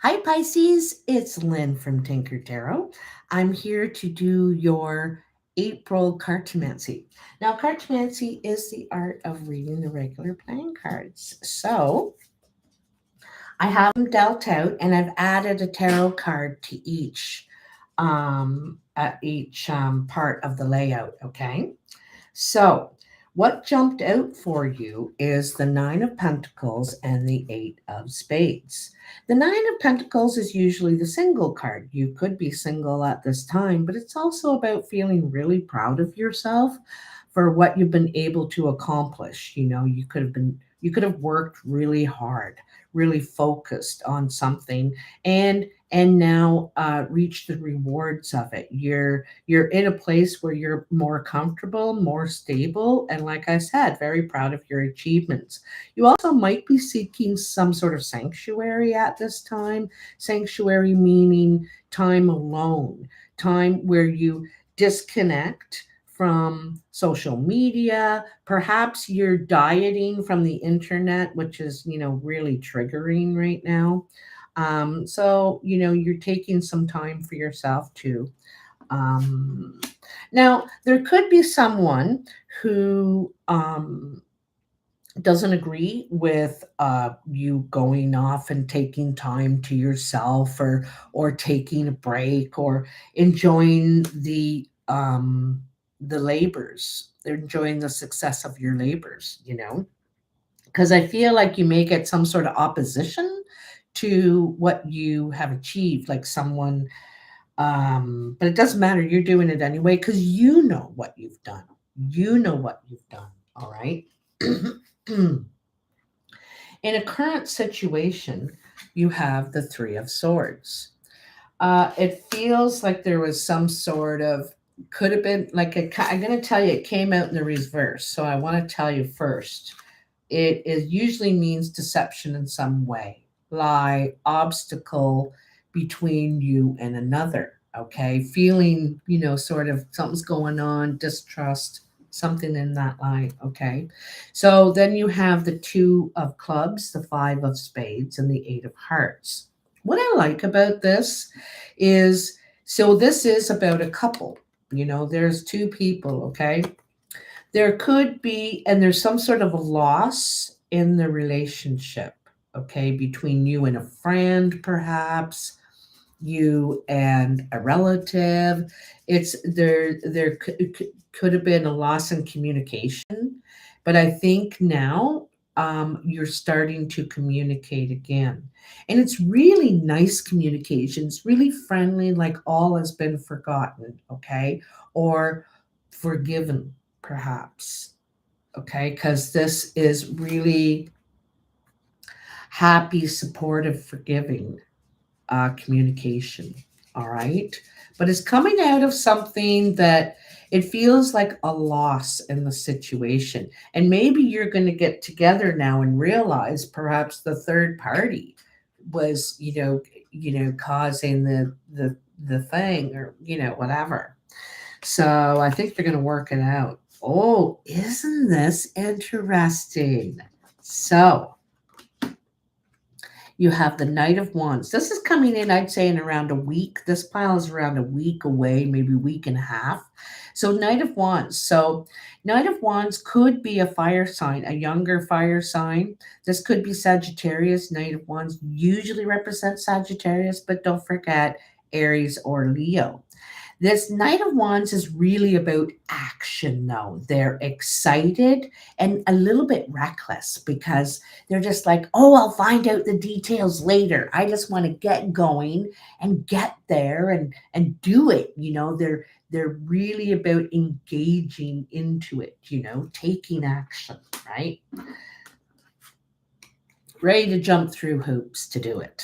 Hi, Pisces. It's Lyn from Tinker Tarot. I'm here to do your April cartomancy. Now, cartomancy is the art of reading the regular playing cards. So I have them dealt out, and I've added a tarot card to each part of the layout. Okay. So, what jumped out for you is the Nine of Pentacles and the Eight of Spades. The Nine of Pentacles is usually the single card. You could be single at this time, but it's also about feeling really proud of yourself for what you've been able to accomplish. You could have worked really hard, really focused on something, and now reach the rewards of it. You're in a place where you're more comfortable, more stable, and like I said, very proud of your achievements. You also might be seeking some sort of sanctuary at this time. Sanctuary meaning time alone, time where you disconnect from social media. Perhaps you're dieting from the internet, which is, really triggering right now. So, you're taking some time for yourself too. Um, Now, there could be someone who doesn't agree with you going off and taking time to yourself, or taking a break, or enjoying the labors. They're enjoying the success of your labors, because I feel like you may get some sort of opposition to what you have achieved, like someone, but it doesn't matter. You're doing it anyway because you know what you've done. You know what you've done. All right. In a current situation, you have the Three of Swords. It feels like there was some sort of, could have been like I'm going to tell you, it came out in the reverse. So I want to tell you first. It usually means deception in some way, lie, obstacle between you and another. Okay. Feeling, sort of something's going on, distrust, something in that line. Okay. So then you have the Two of Clubs, the Five of Spades, and the Eight of Hearts. What I like about this is, so this is about a couple. There's two people. Okay. There could be, and there's some sort of a loss in the relationship, okay, between you and a friend, perhaps you and a relative. It's there could have been a loss in communication, but I think now you're starting to communicate again. And it's really nice communication. It's really friendly, like all has been forgotten, okay, or forgiven, perhaps, okay, because this is really happy, supportive, forgiving communication. All right. But it's coming out of something that it feels like a loss in the situation. And maybe you're going to get together now and realize perhaps the third party was, causing the thing, or, whatever. So I think they're going to work it out. Oh, isn't this interesting? So you have the Knight of Wands. This is coming in, I'd say, in around a week. This pile is around a week away, maybe a week and a half. So, Knight of Wands. So, Knight of Wands could be a fire sign, a younger fire sign. This could be Sagittarius. Knight of Wands usually represents Sagittarius, but don't forget Aries or Leo. This Knight of Wands is really about action, though. They're excited and a little bit reckless because they're just like, oh, I'll find out the details later. I just want to get going and get there and do it. They're really about engaging into it, taking action, right? Ready to jump through hoops to do it.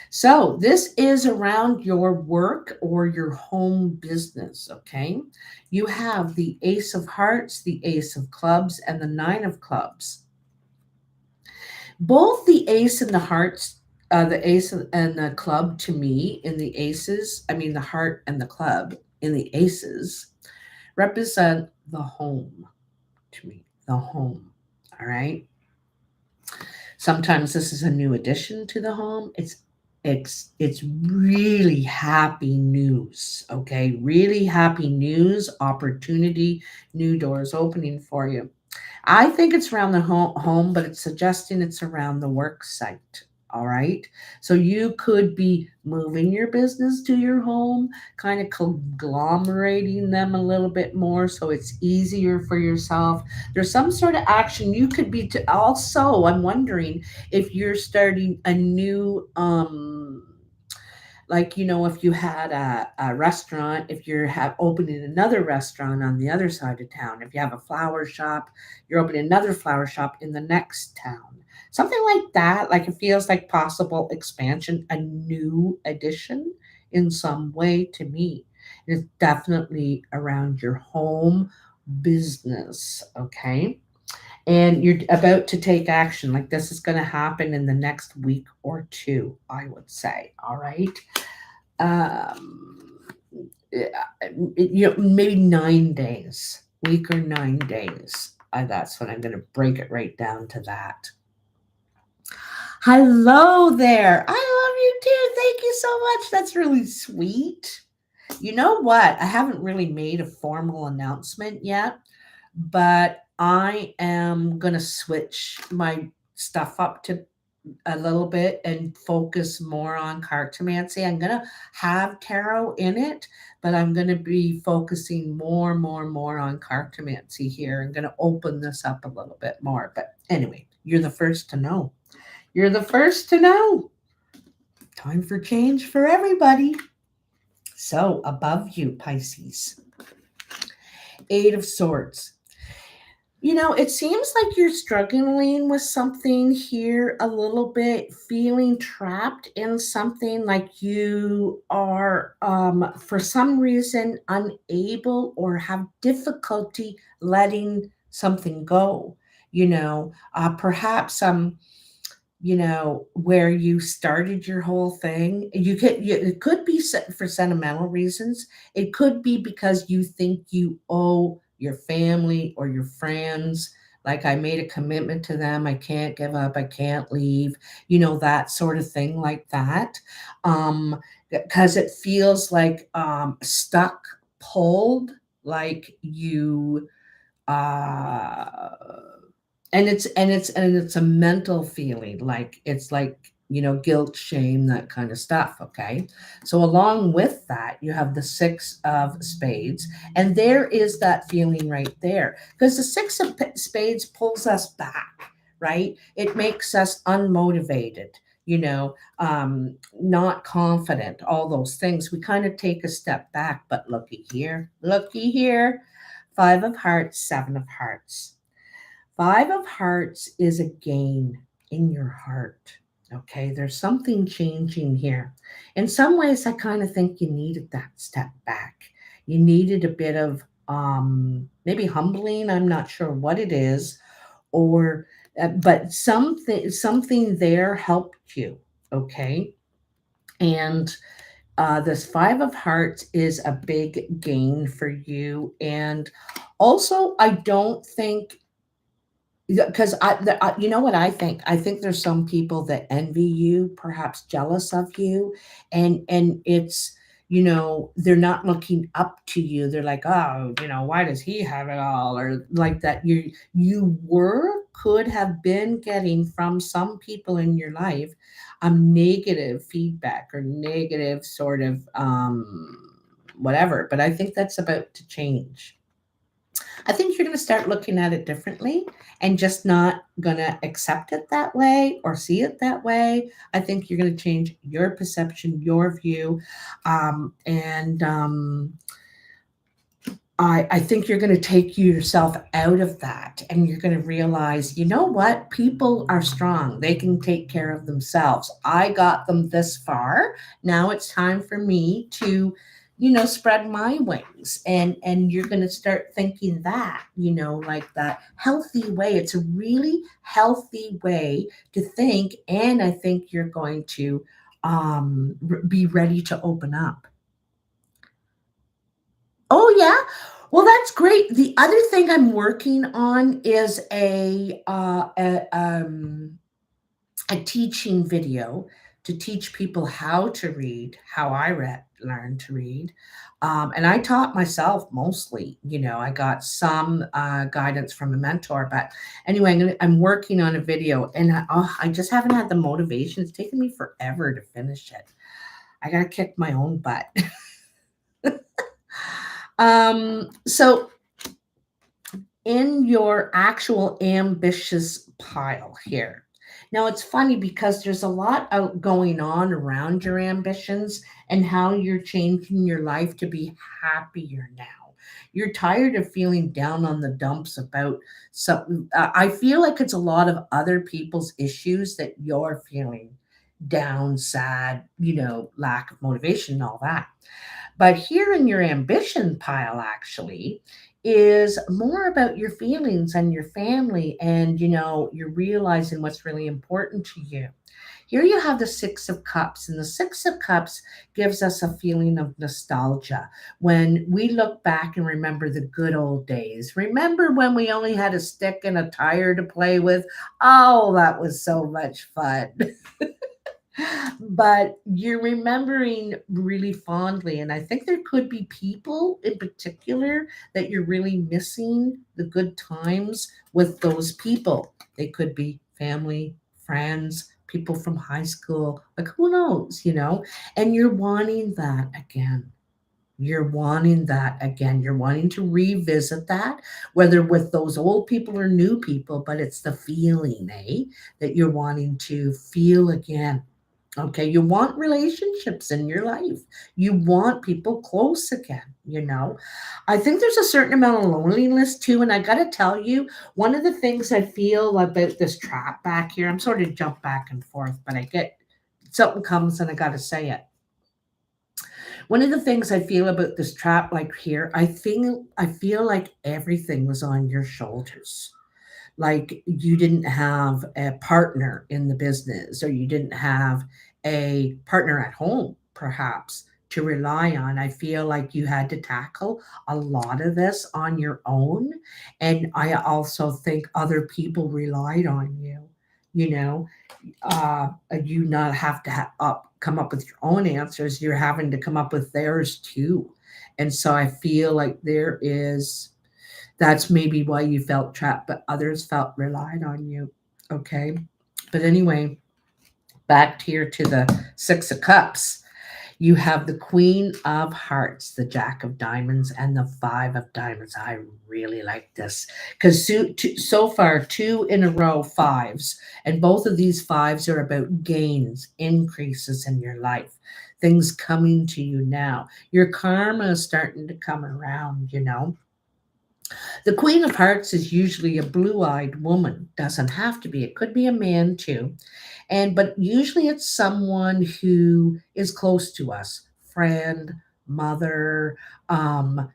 So, this is around your work or your home business, okay? You have the Ace of Hearts, the Ace of Clubs, and the Nine of Clubs. Both the Ace and the Hearts, the Ace and the Club to me in the Aces, I mean, the Heart and the Club in the Aces represent the home to me, the home, all right? Sometimes this is a new addition to the home. it's really happy news, okay? Really happy news, opportunity, new doors opening for you. I think it's around the home, but it's suggesting it's around the work site. All right. So you could be moving your business to your home, kind of conglomerating them a little bit more so it's easier for yourself. There's some sort of action you could be to also, I'm wondering if you're starting a new like, if you had a restaurant, if you're have opening another restaurant on the other side of town, if you have a flower shop, you're opening another flower shop in the next town, something like that. Like, it feels like possible expansion, a new addition in some way to me. It's definitely around your home business, okay? And you're about to take action. Like, this is going to happen in the next week or two, I would say. All right. um, maybe 9 days, week or 9 days. That's what I'm going to break it right down to that. Hello there. I love you too. Thank you so much. That's really sweet. You know what? I haven't really made a formal announcement yet, but I am going to switch my stuff up to a little bit and focus more on cartomancy. I'm going to have tarot in it, but I'm going to be focusing more on cartomancy here. I'm going to open this up a little bit more. But anyway, you're the first to know. You're the first to know. Time for change for everybody. So, above you, Pisces. Eight of Swords. It seems like you're struggling with something here a little bit, feeling trapped in something, like you are, for some reason, unable or have difficulty letting something go. Perhaps where you started your whole thing. It could be for sentimental reasons. It could be because you think you owe your family or your friends, like, I made a commitment to them, I can't give up, I can't leave, that sort of thing, like that. Because it feels like stuck, pulled, like you uh and it's a mental feeling, like, it's like, guilt, shame, that kind of stuff, okay? So along with that, you have the Six of Spades, and there is that feeling right there, because the Six of Spades pulls us back, right? It makes us unmotivated, not confident, all those things. We kind of take a step back. But looky here. Five of Hearts, Seven of Hearts. Five of Hearts is a gain in your heart. Okay, there's something changing here. In some ways, I kind of think you needed that step back. You needed a bit of maybe humbling. I'm not sure what it is, or but something there helped you. Okay, and this Five of Hearts is a big gain for you, and also I don't think, because you know what I think? I think there's some people that envy you, perhaps jealous of you, and it's, they're not looking up to you. They're like, oh, why does he have it all, or like that. Could have been getting from some people in your life negative feedback or negative sort of whatever. But I think that's about to change. I think you're going to start looking at it differently and just not going to accept it that way or see it that way. I think you're going to change your perception, your view. And I think you're going to take yourself out of that, and you're going to realize, you know what? People are strong. They can take care of themselves. I got them this far. Now it's time for me to, spread my wings. And you're going to start thinking that, like that healthy way. It's a really healthy way to think. And I think you're going to be ready to open up. Oh, yeah. Well, that's great. The other thing I'm working on is a teaching video to teach people how to read, how I learned to read. And I taught myself mostly. I got some guidance from a mentor, but anyway, I'm working on a video, and I just haven't had the motivation. It's taken me forever to finish it. I gotta kick my own butt. So in your actual ambitious pile here. Now it's funny because there's a lot going on around your ambitions and how you're changing your life to be happier now. You're tired of feeling down on the dumps about something. I feel like it's a lot of other people's issues that you're feeling down, sad, lack of motivation and all that. But here in your ambition pile, actually, is more about your feelings and your family, and you're realizing what's really important to you. Here you have the Six of Cups, and the Six of Cups gives us a feeling of nostalgia when we look back and remember the good old days. Remember when we only had a stick and a tire to play with? Oh, that was so much fun. But you're remembering really fondly. And I think there could be people in particular that you're really missing the good times with those people. They could be family, friends, people from high school, like who knows. And you're wanting that again. You're wanting that again. You're wanting to revisit that, whether with those old people or new people, but it's the feeling, that you're wanting to feel again. Okay, you want relationships in your life. You want people close again. I think there's a certain amount of loneliness too. And I got to tell you, one of the things I feel about this trap back here, I'm sort of jump back and forth, but I get something comes and I got to say it. One of the things I feel about this trap, like here, I feel like everything was on your shoulders. Like you didn't have a partner in the business, or you didn't have a partner at home, perhaps, to rely on. I feel like you had to tackle a lot of this on your own. And I also think other people relied on you. You know, you not have to come up with your own answers. You're having to come up with theirs too. And so I feel like that's maybe why you felt trapped, but others felt relied on you. Okay. But anyway, back here to the Six of Cups. You have the Queen of Hearts, the Jack of Diamonds, and the Five of Diamonds. I really like this because so far, two in a row fives, and both of these fives are about gains, increases in your life, things coming to you now. Your karma is starting to come around. The Queen of Hearts is usually a blue-eyed woman. Doesn't have to be. It could be a man too. But usually it's someone who is close to us, friend, mother,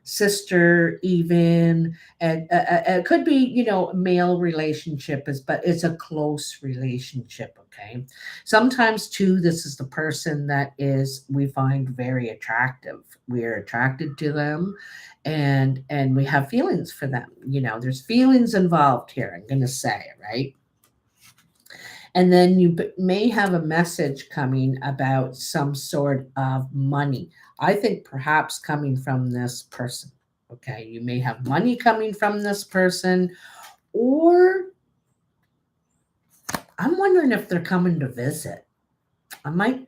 sister, even, and it could be a male relationship, but it's a close relationship. Okay, sometimes too, this is the person that is we find very attractive. We're attracted to them, and we have feelings for them. There's feelings involved here. I'm gonna say, right? And then you may have a message coming about some sort of money. I think perhaps coming from this person. Okay, you may have money coming from this person, or I'm wondering if they're coming to visit. Might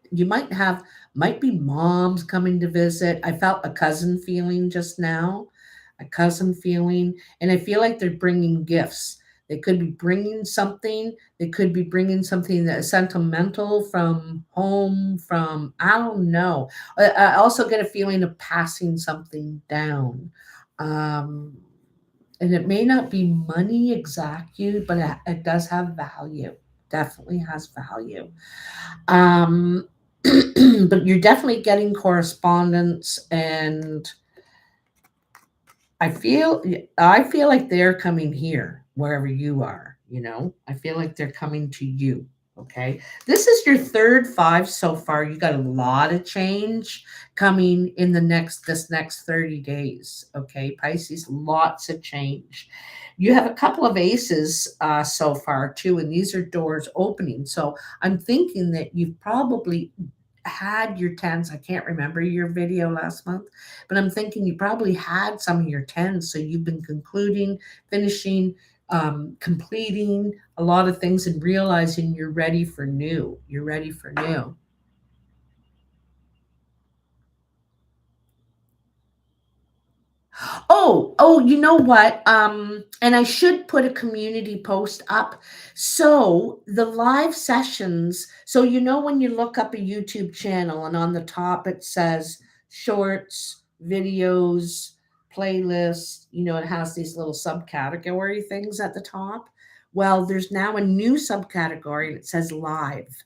be moms coming to visit. I felt a cousin feeling just now, a cousin feeling, and I feel like they're bringing gifts. They could be bringing something. They could be bringing something that is sentimental from home, from, I don't know. I also get a feeling of passing something down. Um, and it may not be money exactly, but it does have value. Definitely has value. Um, but you're definitely getting correspondence, and I feel like they're coming here wherever you are. I feel like they're coming to you. Okay. This is your third five so far. You got a lot of change coming in this next 30 days. Okay, Pisces, lots of change. You have a couple of aces so far too, and these are doors opening. So I'm thinking that you've probably had your tens. I can't remember your video last month, but I'm thinking you probably had some of your tens. So you've been concluding, finishing, completing a lot of things and realizing you're ready for new. You're ready for new. Oh, you know what? And I should put a community post up. So the live sessions, so you know when you look up a YouTube channel and on the top it says shorts, videos, playlists, it has these little subcategory things at the top. Well, there's now a new subcategory and it says live.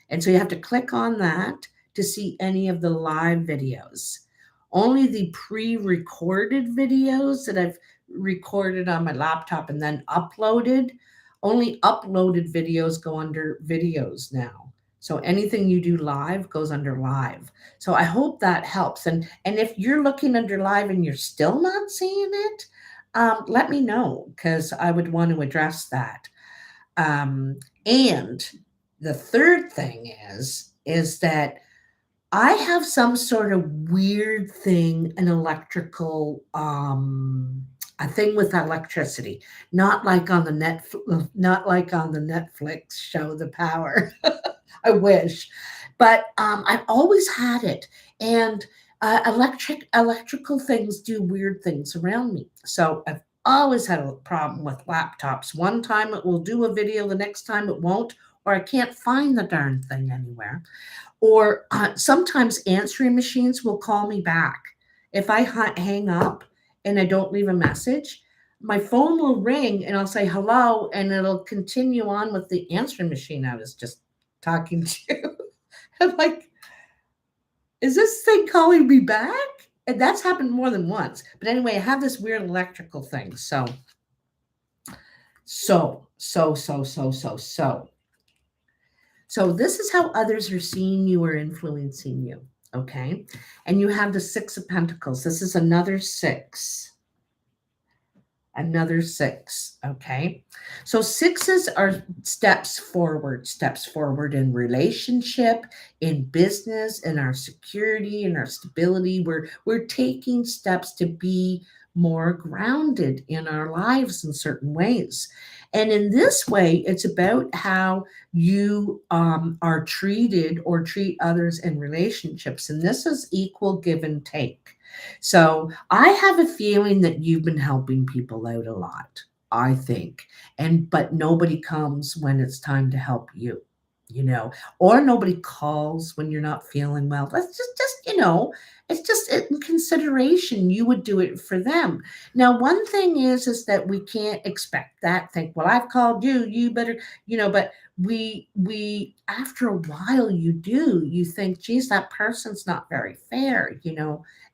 And so you have to click on that to see any of the live videos. Only the pre recorded videos that I've recorded on my laptop and then uploaded, only uploaded videos go under videos now. So anything you do live goes under live. So I hope that helps. And if you're looking under live and you're still not seeing it, let me know because I would want to address that. And the third thing is that I have some sort of weird thing, an electrical, a thing with electricity, not like on the Netflix show, The Power. I wish, but I've always had it, and electrical things do weird things around me. So I've always had a problem with laptops. One time it will do a video, the next time it won't, or I can't find the darn thing anywhere. Or sometimes answering machines will call me back. If I hang up and I don't leave a message, my phone will ring and I'll say hello, and it'll continue on with the answering machine I was just talking to. I'm like, is this thing calling me back? And that's happened more than once. But anyway, I have this weird electrical thing. So this is how others are seeing you or influencing you. Okay. And you have the Six of Pentacles. This is another six. Another six. Okay. So sixes are steps forward in relationship, in business, in our security, in our stability. We're taking steps to be more grounded in our lives in certain ways. And in this way, it's about how you are treated or treat others in relationships. And this is equal give and take. So I have a feeling that you've been helping people out a lot, I think. But nobody comes when it's time to help you, or nobody calls when you're not feeling well. That's it's just in consideration. You would do it for them. Now, one thing is that we can't expect that. Think, well, I've called you, you better, but we after a while you think, geez, that person's not very fair,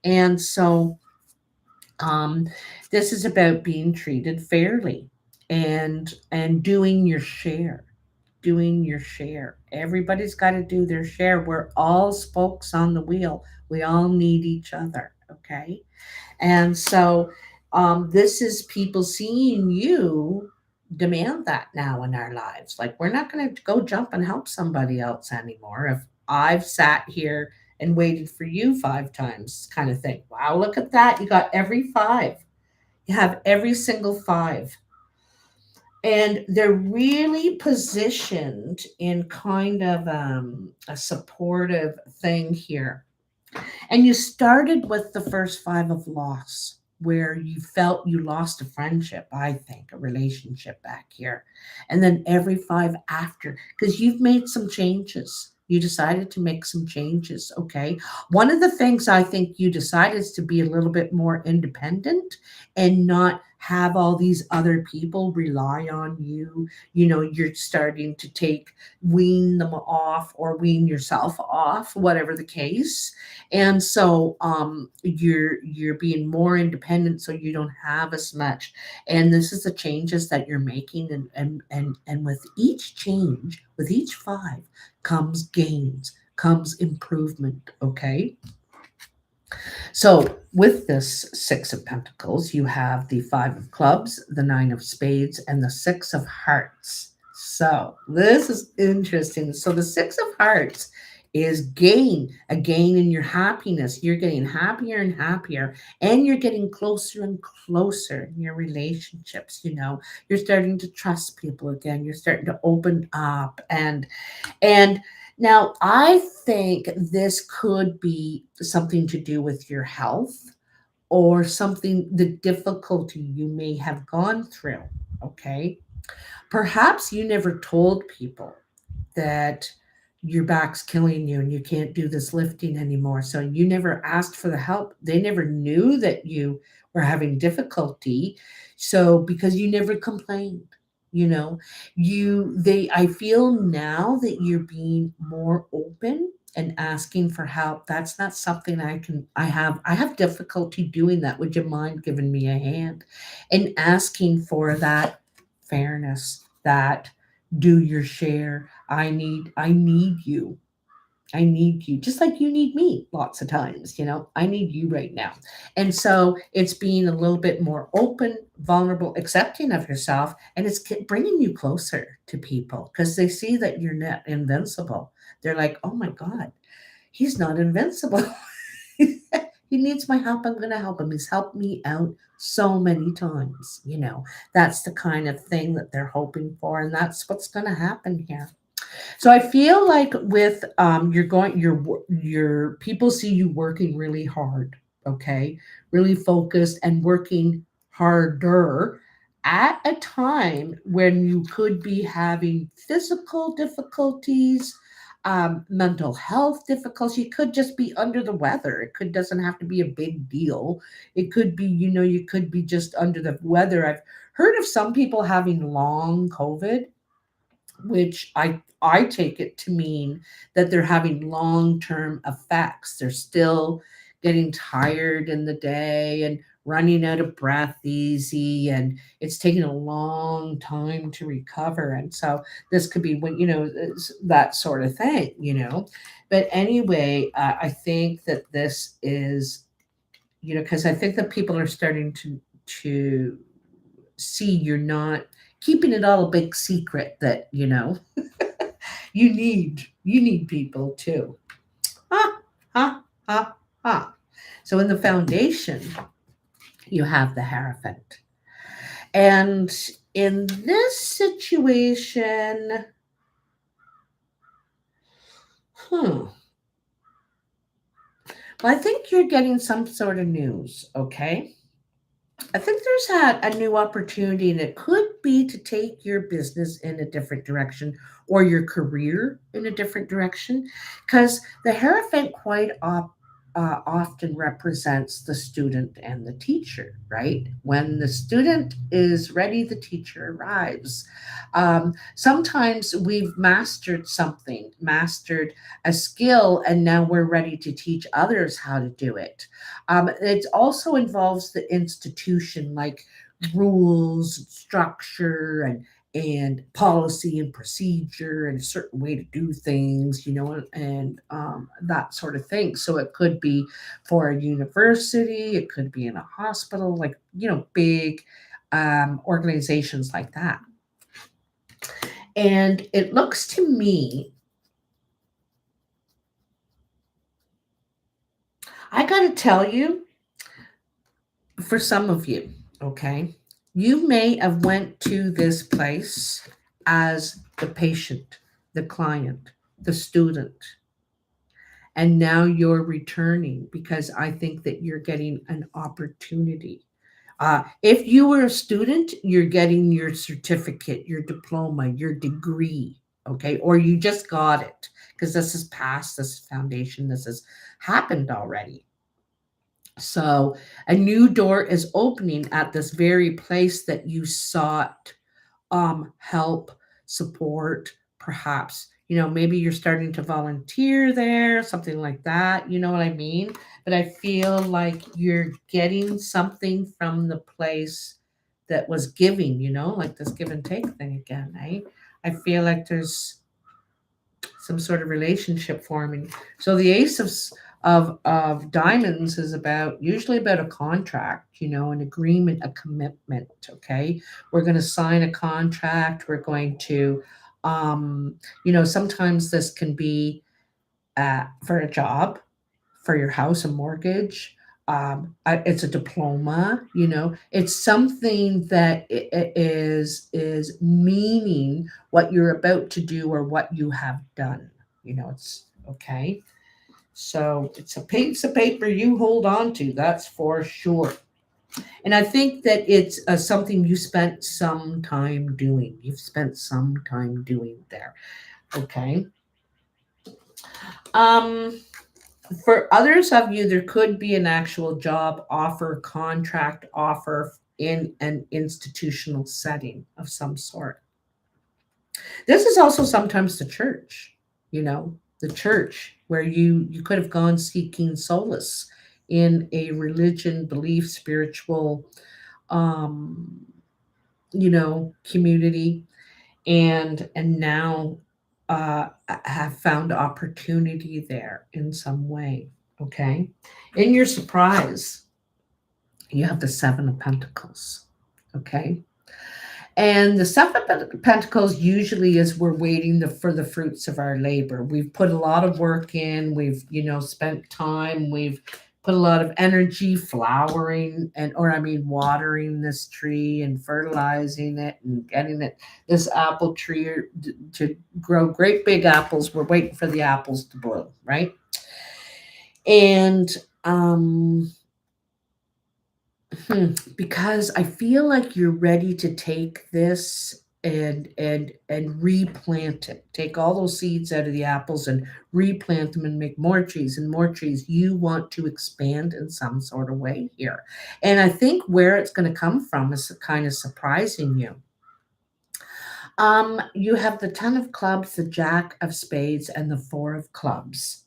and so this is about being treated fairly and doing your share. Everybody's got to do their share. We're all spokes on the wheel. We all need each other. Okay. And so this is people seeing you demand that now in our lives. Like, we're not going to go jump and help somebody else anymore. If I've sat here and waited for you 5 times, kind of thing. Wow, look at that. You got every five. You have every single five. And they're really positioned in kind of a supportive thing here. And you started with the first five of loss, where you felt you lost a friendship, I think, a relationship back here. And then every five after, because you've made some changes. You decided to make some changes. Okay. One of the things I think you decided is to be a little bit more independent and not have all these other people rely on you. You're starting to wean them off or wean yourself off, whatever the case. And so you're being more independent, so you don't have as much. And this is the changes that you're making, and with each change, with each five comes gains, comes improvement. Okay. So, with this Six of Pentacles, you have the Five of Clubs, the Nine of Spades, and the Six of Hearts. So, this is interesting. So, the Six of Hearts is a gain in your happiness. You're getting happier and happier, and you're getting closer and closer in your relationships. You're starting to trust people again. You're starting to open up, and now I think this could be something to do with your health or something, the difficulty you may have gone through. Okay. Perhaps you never told people that your back's killing you and you can't do this lifting anymore. So you never asked for the help. They never knew that you were having difficulty. So because you never complained, you know, I feel now that you're being more open and asking for help. That's not something I have difficulty doing that. Would you mind giving me a hand and asking for that fairness, that do your share. I need you. I need you just like you need me lots of times. I need you right now. And so it's being a little bit more open, vulnerable, accepting of yourself, and it's bringing you closer to people because they see that you're not invincible. They're like, oh my God, he's not invincible. He needs my help. I'm going to help him. He's helped me out so many times. That's the kind of thing that they're hoping for. And that's what's going to happen here. So I feel like with your people see you working really hard, okay? Really focused and working harder at a time when you could be having physical difficulties, mental health difficulties. You could just be under the weather. It doesn't have to be a big deal. It could be, you could be just under the weather. I've heard of some people having long COVID, which I take it to mean that they're having long-term effects. They're still getting tired in the day and running out of breath easy, and it's taking a long time to recover. And so this could be when it's that sort of thing. But anyway, I think that this is because I think that people are starting to see you're not keeping it all a big secret, that you need people too. Ha ha ha ha. So in the foundation, you have the Hierophant. And in this situation, well, I think you're getting some sort of news, okay? I think there's a new opportunity, and it could be to take your business in a different direction or your career in a different direction. Because the Hierophant often represents the student and the teacher, right? When the student is ready, the teacher arrives. Sometimes we've mastered something, mastered a skill, and now we're ready to teach others how to do it. It also involves the institution, like rules, structure, and policy and procedure and a certain way to do things, and that sort of thing. So it could be for a university, it could be in a hospital, like, big organizations like that. And it looks to me, I got to tell you, for some of you, okay, you may have went to this place as the patient, the client, the student, and now you're returning because I think that you're getting an opportunity. If you were a student, you're getting your certificate, your diploma, your degree, okay, or you just got it because this is past, this foundation, this has happened already. So a new door is opening at this very place that you sought help, support, perhaps. Maybe you're starting to volunteer there, something like that. You know what I mean? But I feel like you're getting something from the place that was giving, like this give and take thing again, right? I feel like there's some sort of relationship forming. So the of diamonds is about usually about a contract, an agreement, a commitment. Okay, we're going to sign a contract. We're going to, sometimes this can be for a job, for your house, a mortgage. It's a diploma. It's something that is meaning what you're about to do or what you have done. It's okay. So it's a piece of paper you hold on to, that's for sure. And I think that it's something you spent some time doing. You've spent some time doing there. Okay. Um, for others of you, there could be an actual job offer, contract offer in an institutional setting of some sort. This is also sometimes the church where you could have gone seeking solace in a religion, belief, spiritual, um, community, and now have found opportunity there in some way. Okay, in your surprise, you have the Seven of Pentacles. Okay, and the Seven of Pentacles usually is we're waiting for the fruits of our labor. We've put a lot of work in. We've, spent time. We've put a lot of energy flowering watering this tree and fertilizing it and getting this apple tree to grow great big apples. We're waiting for the apples to bloom, right? And because I feel like you're ready to take this and replant it. Take all those seeds out of the apples and replant them and make more trees and more trees. You want to expand in some sort of way here. And I think where it's going to come from is kind of surprising you. You have the Ten of Clubs, the Jack of Spades, and the Four of Clubs.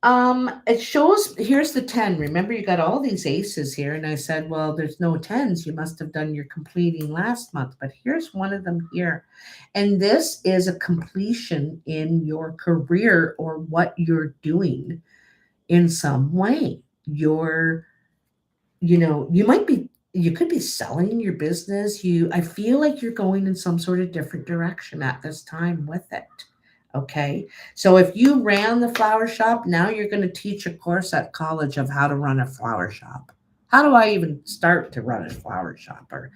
It shows, here's the 10. Remember, you got all these aces here, and I said, well, there's no 10s. You must have done your completing last month, but here's one of them here. And this is a completion in your career or what you're doing in some way. You could be selling your business. I feel like you're going in some sort of different direction at this time with it. Okay. So if you ran the flower shop, now you're going to teach a course at college of how to run a flower shop. How do I even start to run a flower shop? Or,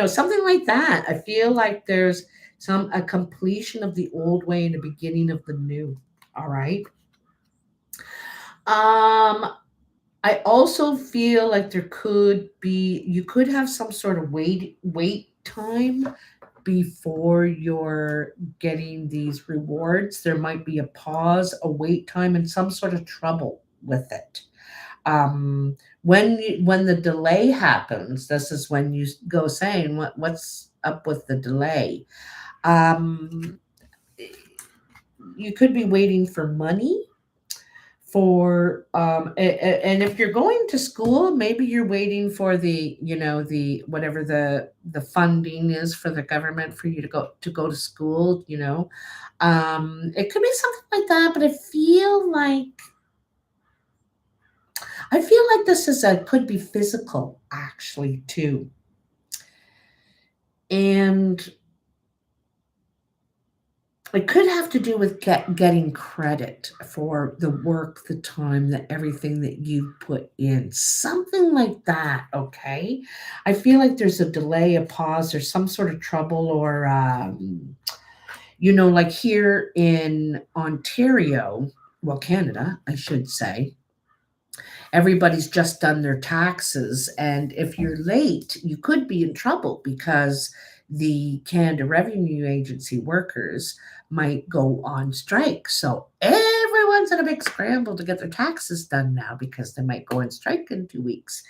something like that. I feel like there's a completion of the old way and a beginning of the new. All right. I also feel like you could have some sort of wait time before you're getting these rewards. There might be a pause, a wait time, and some sort of trouble with it. When the delay happens, this is when you go saying, what's up with the delay? You could be waiting for money and if you're going to school, maybe you're waiting for the whatever the funding is for the government for you to go to school. It could be something like that, but I feel like this could be physical actually too. And it could have to do with getting credit for the work, the time, everything that you put in. Something like that, okay? I feel like there's a delay, a pause, or some sort of trouble, or, like here in Ontario, well, Canada, I should say, everybody's just done their taxes. And if you're late, you could be in trouble because the Canada Revenue Agency workers might go on strike. So everyone's in a big scramble to get their taxes done now because they might go on strike in 2 weeks.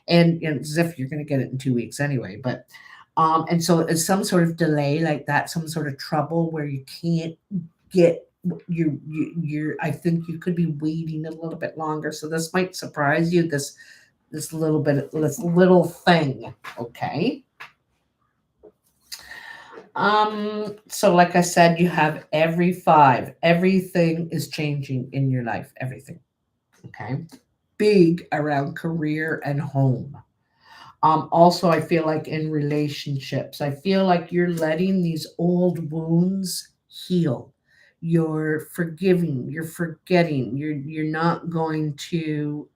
And as if you're going to get it in 2 weeks anyway. But and so it's some sort of delay like that, some sort of trouble where you can't get you're I think you could be waiting a little bit longer. So this might surprise you, this little thing. Okay. So like I said, you have every 5. Everything is changing in your life. Everything. Okay. Big around career and home. Also, I feel like in relationships, I feel like you're letting these old wounds heal. You're forgiving, you're forgetting, you're not going to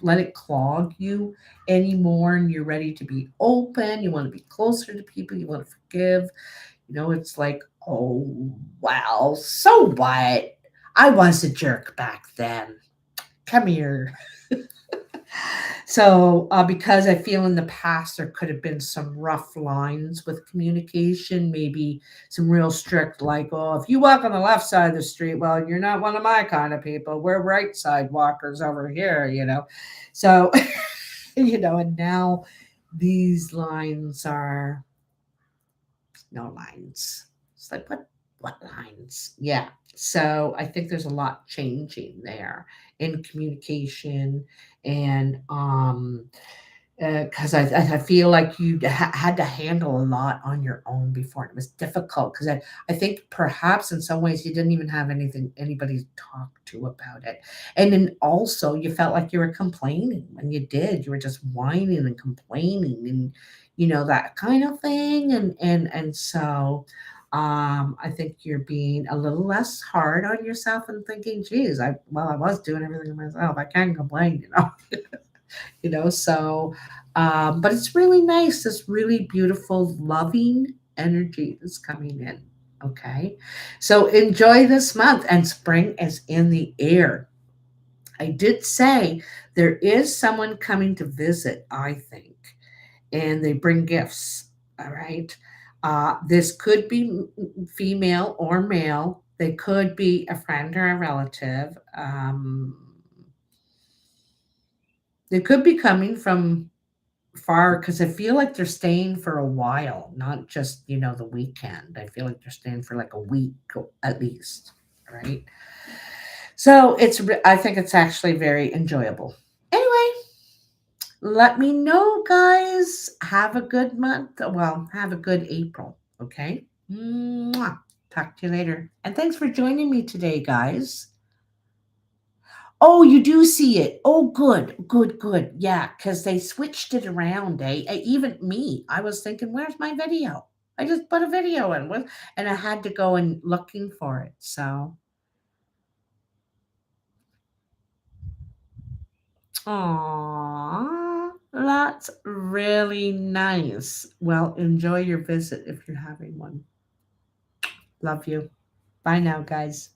let it clog you anymore, and you're ready to be open. You want to be closer to people, you want to forgive. It's like, oh, well, so what? I was a jerk back then. Come here. So, because I feel in the past there could have been some rough lines with communication, maybe some real strict, like, oh, if you walk on the left side of the street, well, you're not one of my kind of people. We're right side walkers over here. So, and now these lines are no lines. It's like, what lines? Yeah. So I think there's a lot changing there in communication, and because I feel like you had to handle a lot on your own before. It was difficult because I think perhaps in some ways you didn't even have anybody to talk to about it. And then also you felt like you were complaining when you did. You were just whining and complaining, and that kind of thing. And so I think you're being a little less hard on yourself and thinking, geez, I was doing everything myself. I can't complain. So but it's really nice, this really beautiful loving energy is coming in. Okay, so enjoy this month, and spring is in the air. I did say there is someone coming to visit, I think, and they bring gifts. All right, this could be female or male. They could be a friend or a relative. They could be coming from far, because I feel like they're staying for a while, not just, the weekend. I feel like they're staying for like a week at least, right? So I think it's actually very enjoyable. Anyway, let me know, guys. Have a good month. Well, have a good April. Okay. Mwah. Talk to you later. And thanks for joining me today, guys. Oh, you do see it. Oh, good, good, good. Yeah, because they switched it around. Even me, I was thinking, where's my video? I just put a video in, and I had to go and looking for it. So, aw, that's really nice. Well, enjoy your visit if you're having one. Love you. Bye now, guys.